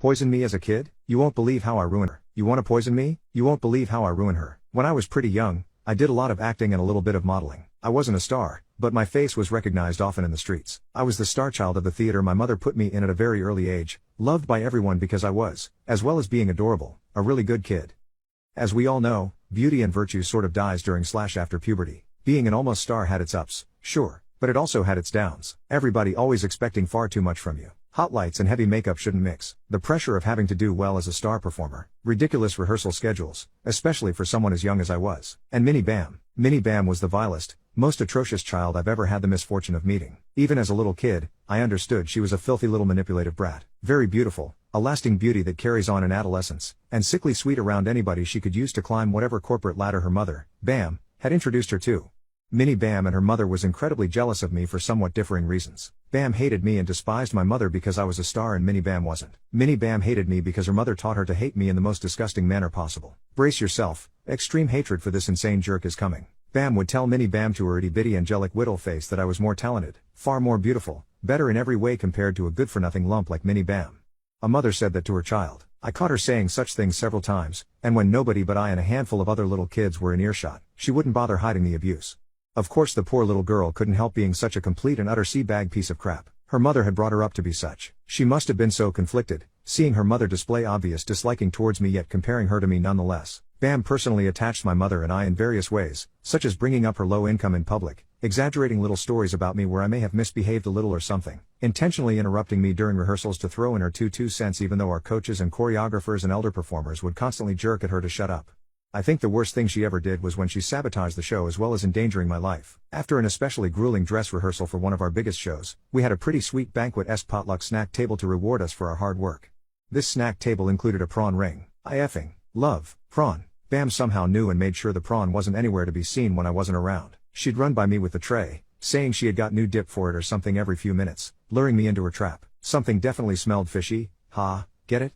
Poison me as a kid? You won't believe how I ruin her. You wanna poison me? You won't believe how I ruin her. When I was pretty young, I did a lot of acting and a little bit of modeling. I wasn't a star, but my face was recognized often in the streets. I was the star child of the theater my mother put me in at a very early age, loved by everyone because I was, as well as being adorable, a really good kid. As we all know, beauty and virtue sort of dies during/after puberty. Being an almost star had its ups, sure, but it also had its downs. Everybody always expecting far too much from you. Hot lights and heavy makeup shouldn't mix. The pressure of having to do well as a star performer. Ridiculous rehearsal schedules, especially for someone as young as I was. And Minnie Bam. Minnie Bam was the vilest, most atrocious child I've ever had the misfortune of meeting. Even as a little kid, I understood she was a filthy little manipulative brat. Very beautiful, a lasting beauty that carries on in adolescence, and sickly sweet around anybody she could use to climb whatever corporate ladder her mother, Bam, had introduced her to. Minnie Bam and her mother was incredibly jealous of me for somewhat differing reasons. Bam hated me and despised my mother because I was a star and Minnie Bam wasn't. Minnie Bam hated me because her mother taught her to hate me in the most disgusting manner possible. Brace yourself, extreme hatred for this insane jerk is coming. Bam would tell Minnie Bam to her itty-bitty angelic whittle face that I was more talented, far more beautiful, better in every way compared to a good-for-nothing lump like Minnie Bam. A mother said that to her child. I caught her saying such things several times, and when nobody but I and a handful of other little kids were in earshot, she wouldn't bother hiding the abuse. Of course the poor little girl couldn't help being such a complete and utter sea bag piece of crap. Her mother had brought her up to be such. She must have been so conflicted, seeing her mother display obvious disliking towards me yet comparing her to me nonetheless. Bam personally attached my mother and I in various ways, such as bringing up her low income in public, exaggerating little stories about me where I may have misbehaved a little or something, intentionally interrupting me during rehearsals to throw in her 2 cents even though our coaches and choreographers and elder performers would constantly jerk at her to shut up. I think the worst thing she ever did was when she sabotaged the show as well as endangering my life. After an especially grueling dress rehearsal for one of our biggest shows, we had a pretty sweet banquet-esque potluck snack table to reward us for our hard work. This snack table included a prawn ring. I effing love prawn. Bam somehow knew and made sure the prawn wasn't anywhere to be seen when I wasn't around. She'd run by me with the tray, saying she had got new dip for it or something every few minutes, luring me into her trap. Something definitely smelled fishy, get it?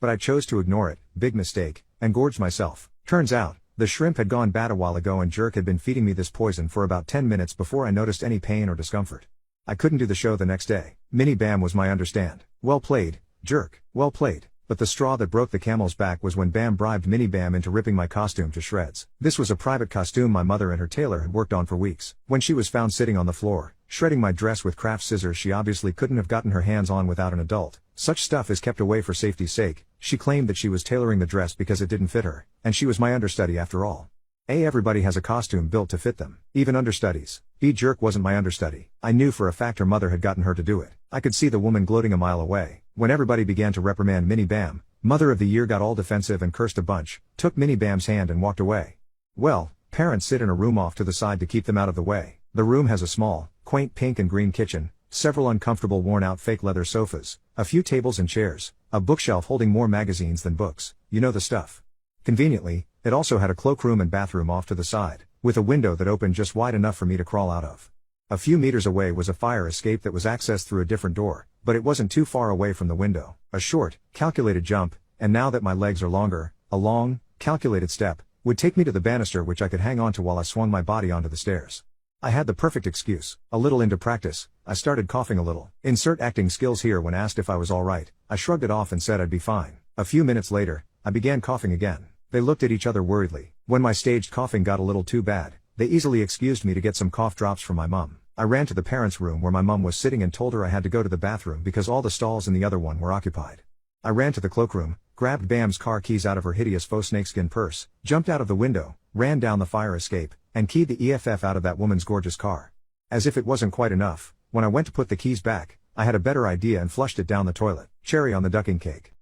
But I chose to ignore it, big mistake, and gorged myself. Turns out, the shrimp had gone bad a while ago and Jerk had been feeding me this poison for about 10 minutes before I noticed any pain or discomfort. I couldn't do the show the next day. Minnie Bam was my understand. Well played, Jerk, well played. But the straw that broke the camel's back was when Bam bribed Minnie Bam into ripping my costume to shreds. This was a private costume my mother and her tailor had worked on for weeks. When she was found sitting on the floor, shredding my dress with craft scissors she obviously couldn't have gotten her hands on without an adult. Such stuff is kept away for safety's sake. She claimed that she was tailoring the dress because it didn't fit her, and she was my understudy after all. Everybody has a costume built to fit them, even understudies. Jerk wasn't my understudy. I knew for a fact her mother had gotten her to do it. I could see the woman gloating a mile away. When everybody began to reprimand Minnie Bam, Mother of the Year got all defensive and cursed a bunch, took Minnie Bam's hand and walked away. Well, parents sit in a room off to the side to keep them out of the way. The room has a small, quaint pink and green kitchen, several uncomfortable worn-out fake leather sofas, a few tables and chairs, a bookshelf holding more magazines than books, you know the stuff. Conveniently, it also had a cloakroom and bathroom off to the side, with a window that opened just wide enough for me to crawl out of. A few meters away was a fire escape that was accessed through a different door, but it wasn't too far away from the window. A short, calculated jump, and now that my legs are longer, a long, calculated step, would take me to the banister which I could hang on to while I swung my body onto the stairs. I had the perfect excuse. A little into practice, I started coughing a little. Insert acting skills here. When asked if I was alright, I shrugged it off and said I'd be fine. A few minutes later, I began coughing again. They looked at each other worriedly. When my staged coughing got a little too bad, they easily excused me to get some cough drops from my mum. I ran to the parents' room where my mum was sitting and told her I had to go to the bathroom because all the stalls in the other one were occupied. I ran to the cloakroom, grabbed Bam's car keys out of her hideous faux snakeskin purse, jumped out of the window, ran down the fire escape, and keyed the EFF out of that woman's gorgeous car. As if it wasn't quite enough, when I went to put the keys back, I had a better idea and flushed it down the toilet. Cherry on the ducking cake.